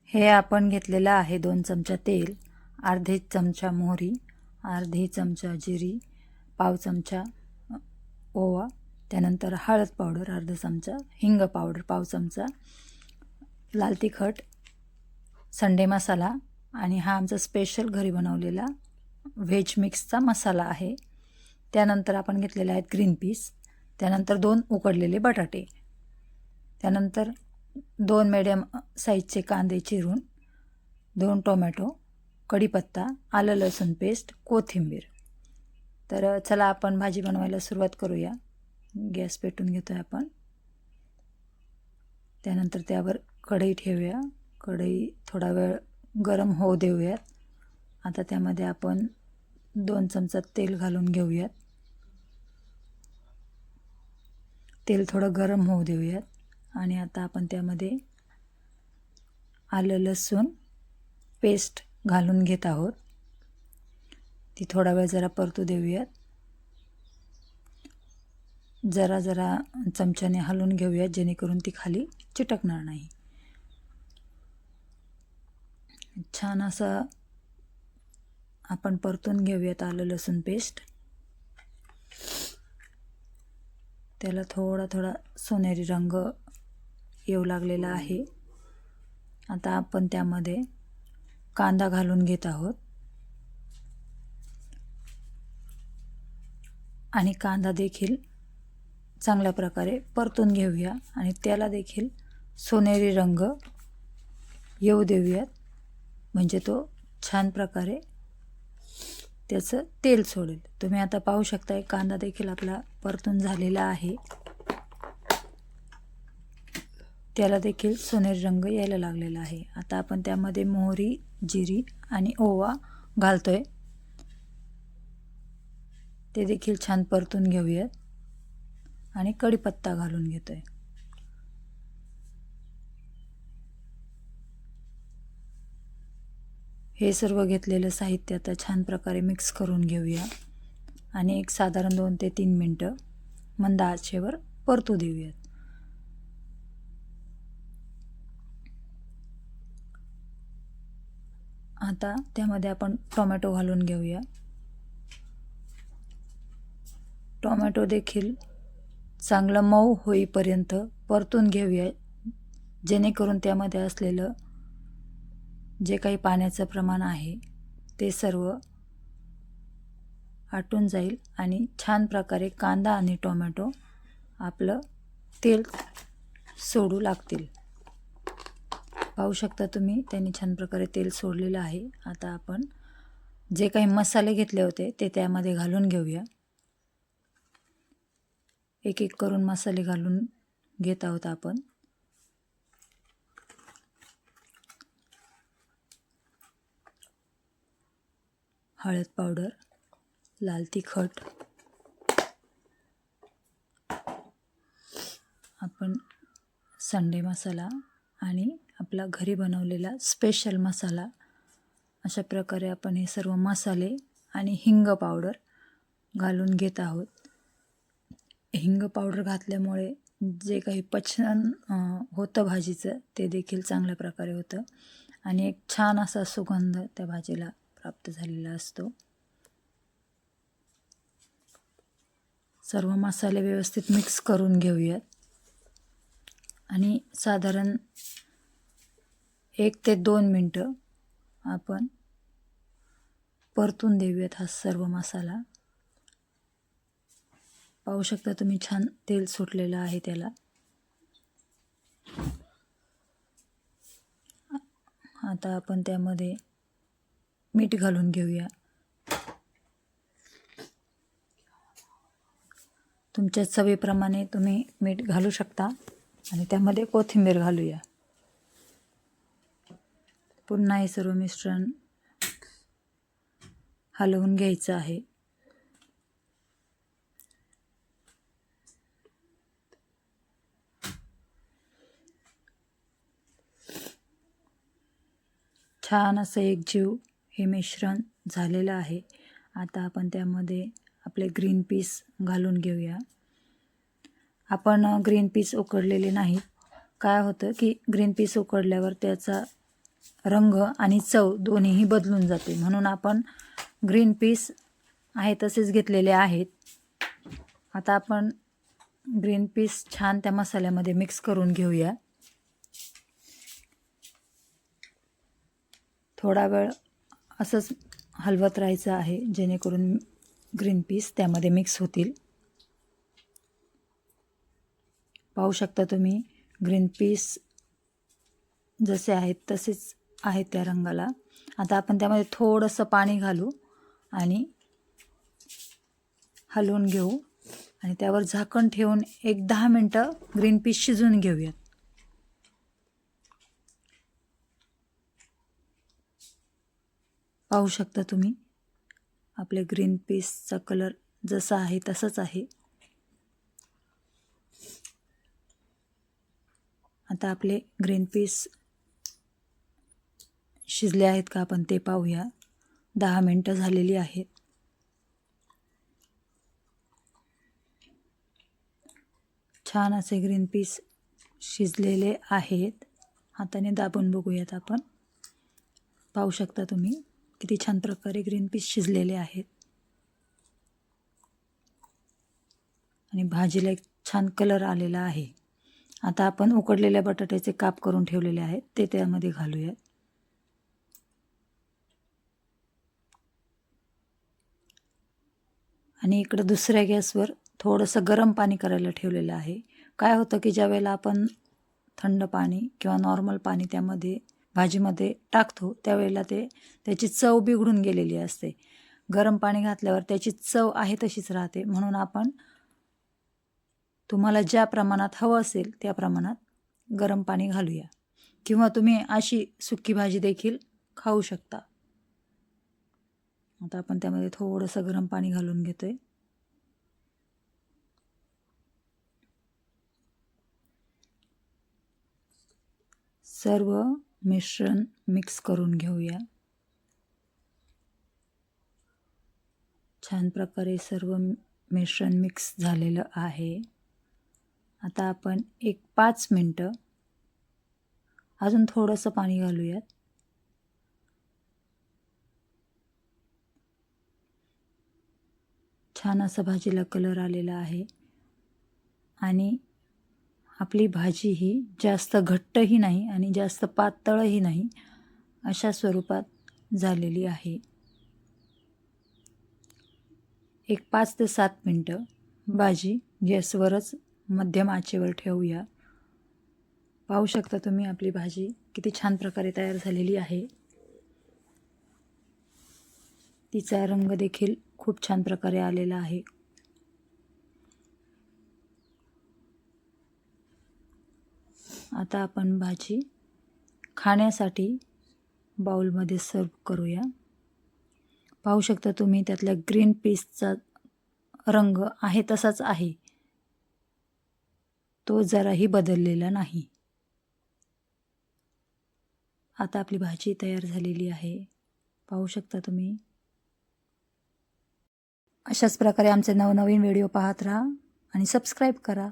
हे आपण घेतलेलं आहे 2 चमचा तेल, अर्धे चमचा मोहरी, अर्धे चमचा जिरी, पाव चमचा ओवा, त्यानंतर हळद पावडर अर्धा चमचा, हिंग पावडर पाव चमचा, लाल तिखट, संडे मसाला आणि हा आमचा स्पेशल घरी बनवलेला व्हेज मिक्सचा मसाला आहे। त्यानंतर आपण घेतलेले आहेत ग्रीन पीस, त्यानंतर 2 उकडलेले बटाटे, त्यानंतर 2 मीडियम साईजचे कांदे चिरून, 2 टोमॅटो, कढीपत्ता, आलं लसूण पेस्ट, कोथिंबीर। तर चला आपण भाजी बनवायला सुरुवात करूया। गॅस पेटवून घेतोय आपण, त्यानंतर त्यावर कढई ठेवूया। कढई थोडा वेळ गरम होऊ देऊयात। आता त्यामध्ये आपण 2 चमचा तेल घालून घेऊयात। तेल थोडं गरम होऊ देऊयात आणि आता आपण त्यामध्ये आलं लसूण पेस्ट घालून घेत आहोत। ती थोडा वेळ जरा परतू देऊयात। जरा चमच्याने हलवून घेऊयात जेणेकरून ती खाली चिटकणार नाही। छान असं आपण परतून घेऊयात आलं लसूण पेस्ट। त्याला थोडा सोनेरी रंग येऊ लागलेला आहे। आता आपण त्यामध्ये कांदा घालून घेत आहोत आणि कांदा देखील चांगल्या प्रकारे परतून घेऊया आणि त्याला देखील सोनेरी रंग येऊ देऊयात, म्हणजे तो छान प्रकारे त्याचं तेल सोडेल। तुम्ही आता पाहू शकता कांदा देखील आपला परतून झालेला आहे, त्याला देखील सोनेरी रंग यायला लागलेला आहे। आता आपण त्यामध्ये मोहरी, जिरी आणि ओवा घालतोय, ते देखील छान परतून घेऊयात आणि कढीपत्ता घालून घेतोय। हे सर्व घेतलेलं साहित्य आता छान प्रकारे मिक्स करून घेऊया आणि एक साधारण 2 ते 3 मिनिटं मंद आचेवर परतू देऊयात। आता त्यामध्ये आपण टोमॅटो घालून घेऊया। टोमॅटो देखील चांगलं मऊ होईपर्यंत परतून घेऊया, जेणेकरून त्यामध्ये असलेलं जे काही पाण्याचं प्रमाण आहे ते सर्व आटून जाईल आणि छान प्रकारे कांदा आणि टोमॅटो आपलं तेल सोडू लागतील। पाहू शकता तुम्ही त्यांनी छान प्रकारे तेल सोडलेलं आहे। आता आपण जे काही मसाले घेतले होते ते त्यामध्ये घालून घेऊया। एक एक करून मसाले घालून घेत आहोत आपण। हळद पावडर, लाल तिखट, आपण संडे मसाला आणि आपला घरी बनवलेला स्पेशल मसाला, अशा प्रकारे आपण हे सर्व मसाले आणि हिंग पावडर घालून घेत आहोत। हिंग पावडर घातल्यामुळे जे काही पचन होतं भाजीचं ते देखील चांगल्या प्रकारे होतं आणि एक छान असा सुगंध त्या भाजीला प्राप्त झालेला असतो। सर्व मसाले व्यवस्थित मिक्स करून घेऊयात आणि साधारण 1 ते 2 मिनिटं आपण परतून देऊयात हा सर्व मसाला। पाहू शकता तुम्ही छान तेल सुटलेलं आहे त्याला। आता आपण त्यामध्ये मीठ घालून घेऊया। तुमच्या चवीप्रमाणे तुम्ही मीठ घालू शकता आणि त्यामध्ये कोथिंबीर घालूया। पुन्हा हे सर्व मिश्रण हलवून घ्यायचं आहे। छान असं एकजीव हे मिश्रण झालेलं आहे। आता आपण त्यामध्ये आपले ग्रीन पीस घालून घेऊया। आपण ग्रीन पीस उकडलेले नाहीत। काय होतं की ग्रीन पीस उकडल्यावर त्याचा रंग आणि चव दोन्हीही बदलून जाते, म्हणून आपण ग्रीन पीस आहे तसेच घेतलेले आहेत. आता आपण ग्रीन पीस छान त्या मसाल्यामध्ये मिक्स करून घेऊया. थोडा वेळ असंच हलवत राहायचं आहे, जेणेकरून ग्रीन पीस त्यामध्ये मिक्स होतील. पाहू शकता तुम्ही ग्रीन पीस जसे आहेत तसेच आहेत त्या रंगाला. आता आपण त्यामध्ये थोडंसं पाणी घालू आणि हलवून घेऊ आणि त्यावर झाकण ठेवून एक 10 मिनटं ग्रीन पीस शिजवून घेऊयात. पाहू शकता तुम्ही आपले ग्रीन पीसचा कलर जसा आहे तसाच आहे. आता आपले ग्रीन पीस शिजले आहेत का आपण ते पाहूया. 10 मिनटं झालेली आहेत. छान असे ग्रीन पीस शिजलेले आहेत. हाताने दाबून बघूयात आपण. पाहू शकता तुम्ही किती छान प्रकारे ग्रीन पीस शिजलेले आहेत आणि भाजीला एक छान कलर आलेला आहे. आता आपण उकडलेल्या बटाट्याचे काप करून ठेवलेले आहेत ते त्यामध्ये घालूयात. आणि इकडं दुसऱ्या गॅसवर थोडंसं गरम पाणी करायला ठेवलेलं आहे. काय होतं की ज्या वेळेला आपण थंड पाणी किंवा नॉर्मल पाणी त्यामध्ये भाजीमध्ये टाकतो त्यावेळेला त्याची चव बिघडून गेलेली असते. गरम पाणी घातल्यावर त्याची चव आहे तशीच राहते. म्हणून आपण तुम्हाला ज्या प्रमाणात हवं असेल त्या प्रमाणात गरम पाणी घालूया, किंवा तुम्ही अशी सुकी भाजी देखील खाऊ शकता. आता आपण त्यामध्ये थोडंसं गरम पाणी घालून घेतोय. सर्व मिश्रण मिक्स करून घेऊया. छान प्रकारे सर्व मिश्रण मिक्स झालेलं आहे. आता आपण एक 5 मिनटं अजून थोडंसं पाणी घालूयात. छान असा भाजीला कलर आलेला आहे आणि आपली भाजी ही जास्त घट्टही नाही आणि जास्त पातळही नाही, अशा स्वरूपात झालेली आहे. एक 5 ते 7 मिनटं भाजी गॅसवरच मध्यम आचेवर ठेवूया. पाहू शकता तुम्ही आपली भाजी किती छान प्रकारे तयार झालेली आहे. तिचा रंग देखील खूप छान प्रकारे आलेला आहे. आता आपण भाजी खाण्यासाठी बाउलमध्ये सर्व करूया. पाहू शकता तुम्ही त्यातल्या ग्रीन पीसचा रंग आहे तसाच आहे, तो जराही बदललेला नाही. आता आपली भाजी तयार झालेली आहे. पाहू शकता तुम्ही. अशाच प्रकारे आमचे नवनवीन व्हिडिओ पाहत राहा आणि सबस्क्राईब करा.